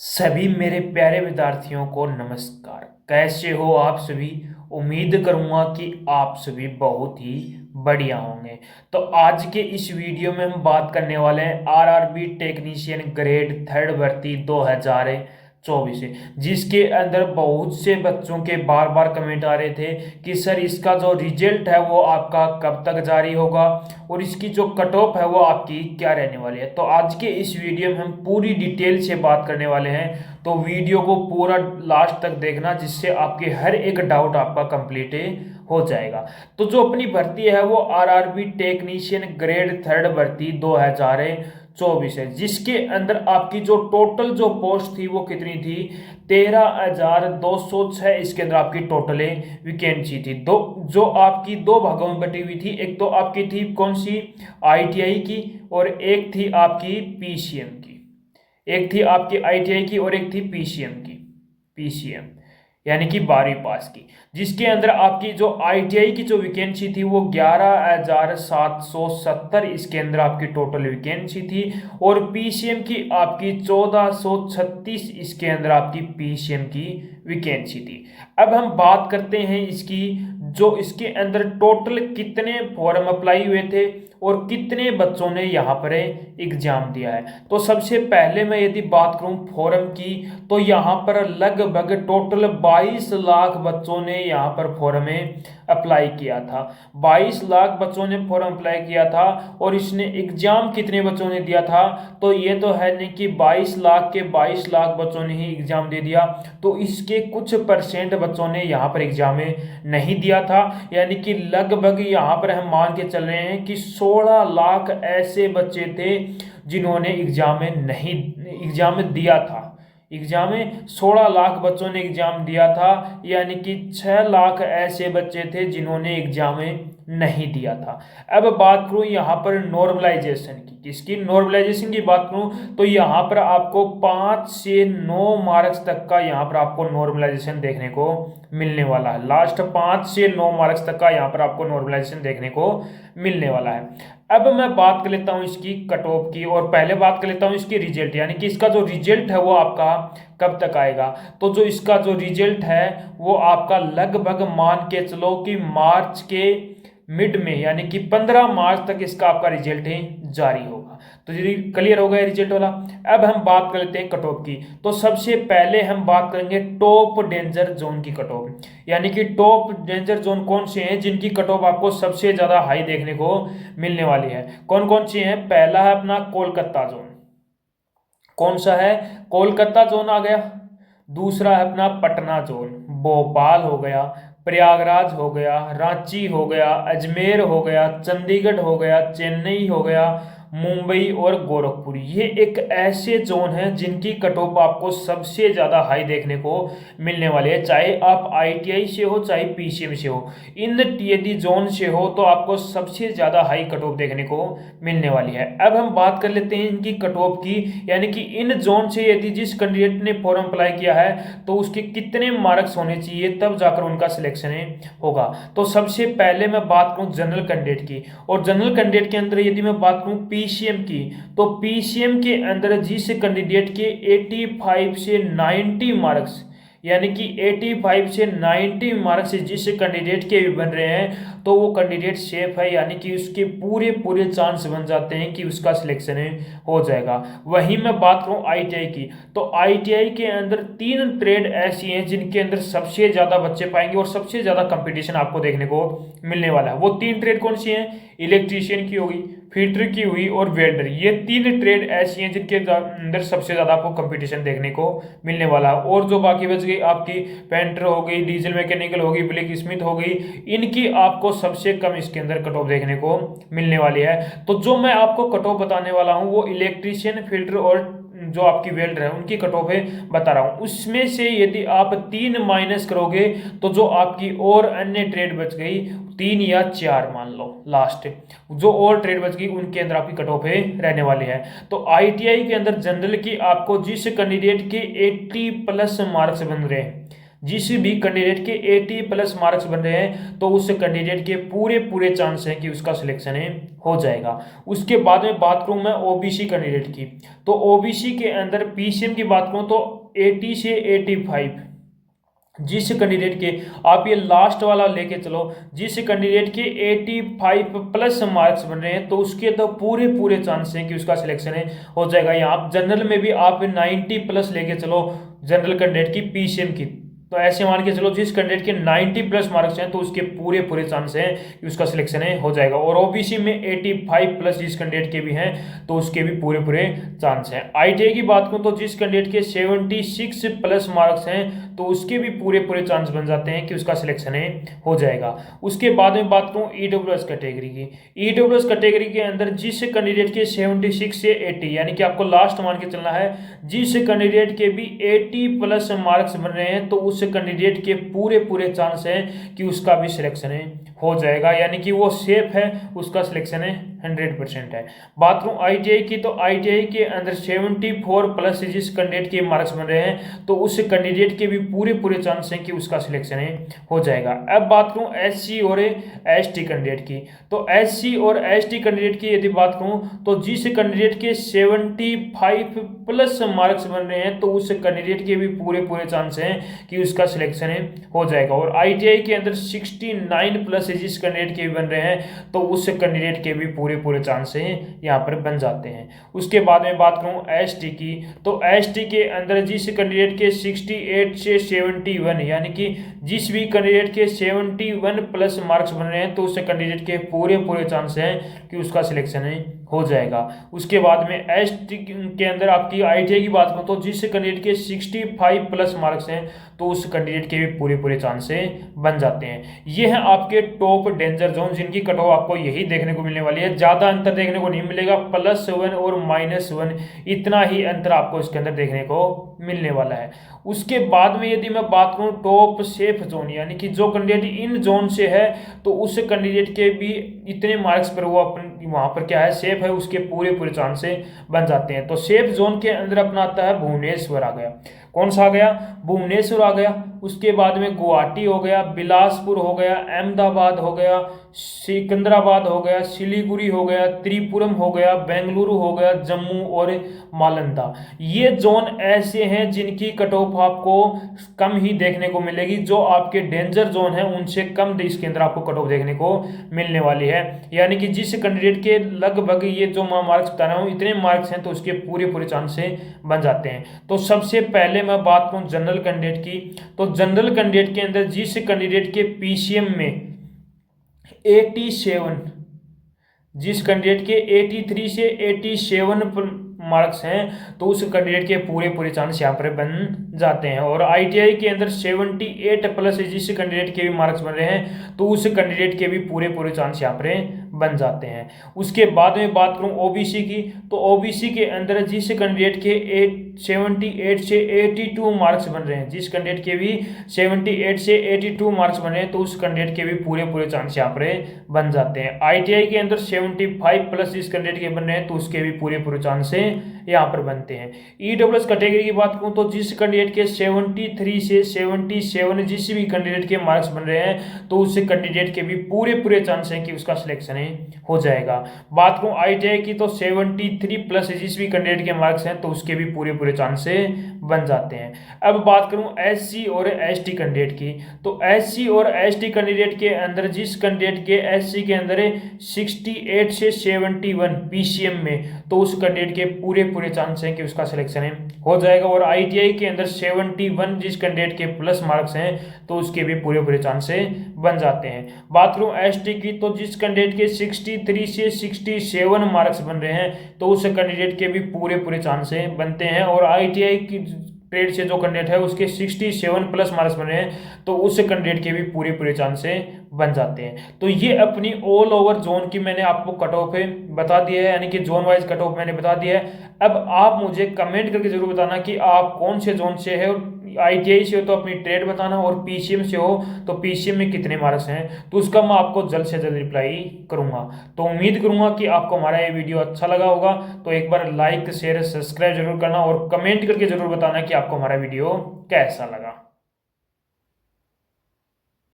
सभी मेरे प्यारे विद्यार्थियों को नमस्कार। कैसे हो आप सभी। उम्मीद करूंगा कि आप सभी बहुत ही बढ़िया होंगे। तो आज के इस वीडियो में हम बात करने वाले हैं आरआरबी टेक्नीशियन ग्रेड थर्ड भर्ती 2024 से, जिसके अंदर बहुत से बच्चों के बार बार कमेंट आ रहे थे कि सर इसका जो रिजल्ट है वो आपका कब तक जारी होगा और इसकी जो कट ऑफ है वो आपकी क्या रहने वाली है। तो आज के इस वीडियो में हम पूरी डिटेल से बात करने वाले हैं, तो वीडियो को पूरा लास्ट तक देखना, जिससे आपके हर एक डाउट आपका कंप्लीट हो जाएगा। तो जो अपनी भर्ती है वो आरआरबी टेक्नीशियन ग्रेड थर्ड भर्ती 2024 है, जिसके अंदर आपकी जो टोटल जो पोस्ट थी वो कितनी थी, 13,206। इसके अंदर आपकी टोटल वैकेंसी थी। दो जो आपकी दो भागों में बटी हुई थी, एक तो आपकी थी कौन सी, आईटीआई की, और एक थी आपकी पीसीएम की। एक थी आपकी आईटीआई की और एक थी पीसीएम की, पीसीएम यानी कि 12वीं पास की। जिसके अंदर आपकी जो आईटीआई की जो वैकेंसी थी वो 11,770 इसके अंदर आपकी टोटल वैकेंसी थी, और पीसीएम की आपकी 1,436 इसके अंदर आपकी पीसीएम की वैकेंसी थी। अब हम बात करते हैं इसकी, जो इसके अंदर टोटल कितने फॉर्म अप्लाई हुए थे और कितने बच्चों ने यहाँ पर एग्जाम दिया है। तो सबसे पहले मैं यदि बात करूं फॉर्म की, तो यहाँ पर लगभग टोटल 22 लाख बच्चों ने यहाँ पर फॉर्म में अप्लाई किया था। 22 लाख बच्चों ने फॉर्म अप्लाई किया था, और इसने एग्जाम कितने बच्चों ने दिया था, तो ये तो है नहीं कि 22 लाख के 22 लाख बच्चों ने ही एग्जाम दे दिया, तो इसके कुछ परसेंट बच्चों ने यहाँ पर एग्जाम नहीं दिया था। यानी कि लगभग यहाँ पर हम मान के चल रहे हैं कि 16 लाख ऐसे बच्चे थे जिन्होंने एग्जाम में दिया था। एग्जाम में 16 लाख बच्चों ने एग्जाम दिया था, यानी कि 6 लाख ऐसे बच्चे थे जिन्होंने एग्जाम में नहीं दिया था। अब बात करूं यहाँ पर नॉर्मलाइजेशन की, किसकी, नॉर्मलाइजेशन की बात करूं, तो यहाँ पर आपको 5 से 9 मार्क्स तक का यहाँ पर आपको नॉर्मलाइजेशन देखने को मिलने वाला है। लास्ट 5 से 9 मार्क्स तक का यहाँ पर आपको नॉर्मलाइजेशन देखने को मिलने वाला है। अब मैं बात कर लेता हूं इसकी कट ऑफ की, और पहले बात कर लेता हूं इसकी रिजल्ट, यानी कि इसका जो रिजल्ट है वो आपका कब तक आएगा। तो जो इसका जो रिजल्ट है वो आपका लगभग मान के चलो कि मार्च के मिड में, यानी कि 15 मार्च तक इसका आपका रिजल्ट जारी होगा। तो क्लियर हो गया रिजल्ट वाला। अब हम बात कर लेते हैं कट ऑफ की। तो सबसे पहले हम बात करेंगे टॉप डेंजर जोन की कट ऑफ, यानी कि टॉप डेंजर जोन कौन से हैं जिनकी कट ऑफ आपको सबसे ज्यादा हाई देखने को मिलने वाली है। कौन कौन सी हैं, पहला है अपना कोलकाता जोन। कौन सा है, कोलकाता जोन आ गया। दूसरा है अपना पटना जोन, भोपाल हो गया, प्रयागराज हो गया, रांची हो गया, अजमेर हो गया, चंडीगढ़ हो गया, चेन्नई हो गया, मुंबई और गोरखपुर। ये एक ऐसे जोन हैं जिनकी कट ऑफ आपको सबसे ज़्यादा हाई देखने को मिलने वाली है, चाहे आप आईटीआई से हो चाहे पीसीएम से हो। इन यदि जोन से हो तो आपको सबसे ज़्यादा हाई कट ऑफ देखने को मिलने वाली है। अब हम बात कर लेते हैं इनकी कट ऑफ की, यानी कि इन जोन से यदि जिस कैंडिडेट ने फॉर्म अप्लाई किया है तो उसके कितने मार्क्स होने चाहिए, तब जाकर उनका सिलेक्शन होगा। तो सबसे पहले मैं बात करूं जनरल कैंडिडेट की, और जनरल कैंडिडेट के अंदर यदि मैं बात करूं पीसीएम की, तो पीसीएम के अंदर जिस कैंडिडेट के 85 से 90 मार्क्स, यानी कि 85 से 90 मार्क्स जिस कैंडिडेट के भी बन रहे हैं, तो वो कैंडिडेट सेफ है, यानी कि उसके पूरे पूरे चांस बन जाते हैं कि उसका सिलेक्शन हो जाएगा। वहीं मैं बात करूं आईटीआई की, तो आईटीआई के अंदर 3 ट्रेड ऐसी हैं जिनके अंदर सबसे ज़्यादा बच्चे पाएंगे और सबसे ज़्यादा कंपटीशन आपको देखने को मिलने वाला है। वो 3 ट्रेड कौन सी हैं, इलेक्ट्रीशियन की होगी, फिटर की हुई और वेल्डर। ये 3 ट्रेड ऐसी हैं जिनके अंदर सबसे ज़्यादा आपको कंपटीशन देखने को मिलने वाला है। और जो बाकी बच गई आपकी पेंटर हो गई, डीजल मैकेनिकल होगी, ब्लैक स्मिथ हो गई, इनकी आपको सबसे कम इसके अंदर कट ऑफ देखने को मिलने वाली है। तो जो मैं आपको कट ऑफ बताने वाला हूँ वो इलेक्ट्रीशियन, फिल्टर और जो आपकी वेल्डर है उनकी कट ऑफ बता रहा हूँ। उसमें से यदि आप 3 माइनस करोगे तो जो आपकी और अन्य ट्रेड बच गई, 3 या 4 मान लो, लास्ट जो और ट्रेड बच गई उनके अंदर आपकी कट ऑफ रहने वाली है। तो आईटीआई के अंदर जनरल की आपको जिस कैंडिडेट के 80 प्लस मार्क्स बन रहे हैं, जिस भी कैंडिडेट के 80 प्लस मार्क्स बन रहे हैं तो उस कैंडिडेट के पूरे पूरे चांस हैं कि उसका सिलेक्शन हो जाएगा। उसके बाद में बात करूं मैं ओबीसी कैंडिडेट की, तो ओबीसी के अंदर पीसीएम की बात करूं तो 80 से 85, जिस कैंडिडेट के आप ये लास्ट वाला लेके चलो, जिस कैंडिडेट के 85 प्लस मार्क्स बन रहे हैं तो उसके तो पूरे पूरे चांस हैं कि उसका सिलेक्शन हो जाएगा। या आप जनरल में भी आप 90 प्लस लेके चलो जनरल कैंडिडेट की पीसीएम की, तो ऐसे मान के चलो जिस कैंडिडेट के 90 प्लस मार्क्स हैं तो उसके पूरे पूरे चांस हैं कि उसका सिलेक्शन हो जाएगा। और ओबीसी में 85 प्लस जिस कैंडिडेट के भी हैं तो उसके भी पूरे पूरे चांस हैं। आईटीआई की बात करूं तो जिस कैंडिडेट के 76 प्लस मार्क्स हैं तो उसके भी पूरे पूरे चांस बन जाते हैं कि उसका सिलेक्शन हो जाएगा। उसके बाद में बात करूं ईडब्ल्यूएस कैटेगरी की, ईडब्ल्यूएस कैटेगरी के अंदर जिस कैंडिडेट के 76 से 80, यानी कि आपको लास्ट मान के चलना है, जिस कैंडिडेट के भी 80 प्लस मार्क्स बन रहे हैं तो उस कैंडिडेट के पूरे पूरे चांस हैं कि उसका भी सिलेक्शन हो जाएगा, यानी कि वो सेफ है, उसका सिलेक्शन 100% है। बात करूं आईटीआई की, तो आईटीआई के अंदर 74 प्लस जिस कैंडिडेट के मार्क्स बन रहे हैं तो उस कैंडिडेट के भी पूरे पूरे चांस हैं कि उसका सिलेक्शन हो जाएगा। अब बात करूं एससी और एसटी कैंडिडेट की, तो एससी और एसटी कैंडिडेट की यदि बात करूं तो जिस कैंडिडेट के 75 प्लस मार्क्स बन रहे हैं तो उस कैंडिडेट के भी पूरे पूरे चांस हैं कि उसका सिलेक्शन हो जाएगा। और आईटीआई के अंदर 69 प्लस जिस कैंडिडेट के भी बन रहे हैं तो उस कैंडिडेट के भी पूरे पूरे चांस यहाँ पर बन जाते हैं। उसके बाद में बात करूं एसटी की, तो एसटी के अंदर जिस कैंडिडेट के 68 से 71, यानी कि जिस भी कैंडिडेट के 71 प्लस मार्क्स बन रहे हैं तो उस कैंडिडेट के पूरे पूरे चांस हैं कि उसका सिलेक्शन हो जाएगा। उसके बाद में एसटी के अंदर आपकी आईटीआई की बात करूं तो जिस कैंडिडेट के 65 प्लस मार्क्स हैं तो उस कैंडिडेट के भी पूरे पूरे चांस बन जाते हैं। ये हैं आपके टॉप डेंजर जोन, जिनकी कट ऑफ आपको यही देखने को मिलने वाली है, ज्यादा अंतर देखने को नहीं मिलेगा। +1 और -1 इतना ही अंतर आपको इसके अंदर देखने को मिलने वाला है। उसके बाद में यदि मैं बात करूं टॉप सेफ जोन, यानी कि जो कैंडिडेट इन जोन से है तो उस कैंडिडेट के भी इतने मार्क्स पर वो अपन वहां पर क्या है सेफ है, उसके पूरे पूरे चांस बन जाते हैं। तो सेफ जोन के अंदर अपना आता है भुवनेश्वर आ गया, कौन सा आ गया, भुवनेश्वर आ गया। उसके बाद में गुवाहाटी हो गया, बिलासपुर हो गया, अहमदाबाद हो गया, सिकंदराबाद हो गया, सिलीगुड़ी हो गया, त्रिपुरम हो गया, बेंगलुरु हो गया, जम्मू और मालंदा। ये जोन ऐसे हैं जिनकी कट ऑफ आपको कम ही देखने को मिलेगी, जो आपके डेंजर जोन है उनसे कम इसके अंदर आपको कट ऑफ देखने को मिलने वाली है। यानी कि जिस कैंडिडेट के लगभग ये जो मैं मार्क्स बता रहा हूँ इतने मार्क्स हैं तो उसके पूरे पूरे चांस बन जाते हैं। तो सबसे पहले मैं बात करूं जनरल कैंडिडेट की, तो जनरल कैंडिडेट के अंदर जिस कैंडिडेट के पीसीएम में 87, जिस कैंडिडेट के 83 से 87 मार्क्स हैं तो उस कैंडिडेट के पूरे पूरे चांस यहाँ पर बन जाते हैं। और आईटीआई के अंदर 78 प्लस जिस कैंडिडेट के भी मार्क्स बन रहे हैं तो उस कैंडिडेट के भी पूरे पूरे चांस यहाँ पर बन जाते हैं। उसके बाद में बात करूं ओबीसी की, तो ओबीसी के अंदर जिस कैंडिडेट के 78 से 82 मार्क्स बन रहे हैं, जिस कैंडिडेट के भी 78 से 82 मार्क्स बन रहे हैं तो उस कैंडिडेट के भी पूरे पूरे चांस यहाँ पर बन जाते हैं। आईटीआई के अंदर 75 प्लस जिस कैंडिडेट के बन रहे हैं तो उसके भी पूरे पूरे चांस यहाँ पर बनते हैं। ईडब्ल्यूएस कैटेगरी की बात करूं तो जिस कैंडिडेट के 73 से 77 जिस भी कैंडिडेट के मार्क्स बन रहे हैं तो उस कैंडिडेट के भी पूरे पूरे चांस हैं कि उसका सिलेक्शन हो जाएगा। बात करूं आईटीआई की, तो 73 प्लस जिस भी कैंडिडेट के मार्क्स हैं तो उसके भी पूरे पूरे चांस बन जाते हैं। अब बात करूं एससी और एसटी कैंडिडेट की, तो एससी और एसटी कैंडिडेट के अंदर जिस कैंडिडेट के एससी के अंदर 68 से 71 पीसीएम में तो उस कैंडिडेट के पूरे पूरे चांस हैं कि उसका सिलेक्शन हो जाएगा। और आईटीआई के अंदर 71 जिस कैंडिडेट के प्लस मार्क्स हैं तो उसके भी पूरे पूरे चांस बन जाते हैं। बात करूं एसटी की, तो जिस कैंडिडेट के 63 से 67 मार्क्स बन रहे हैं तो उस कैंडिडेट के भी पूरे पूरे चांस बनते हैं। और आईटीआई की ट्रेड से जो कैंडिडेट है उसके 67 प्लस मार्क्स बने हैं तो उस कैंडिडेट के भी पूरे पूरे चांस बन जाते हैं। तो ये अपनी ऑल ओवर जोन की मैंने आपको कट ऑफ बता दिया है, यानी कि जोन वाइज कट ऑफ मैंने बता दिया है। अब आप मुझे कमेंट करके जरूर बताना कि आप कौन से जोन से है। आईटीआई से हो तो अपनी ट्रेड बताना, और पीसीएम से हो तो पीसीएम में कितने मार्क्स हैं तो उसका मैं आपको जल्द से जल्द रिप्लाई करूंगा। तो उम्मीद करूंगा कि आपको हमारा ये वीडियो अच्छा लगा होगा। तो एक बार लाइक शेयर सब्सक्राइब जरूर करना और कमेंट करके जरूर बताना कि आपको हमारा वीडियो कैसा लगा।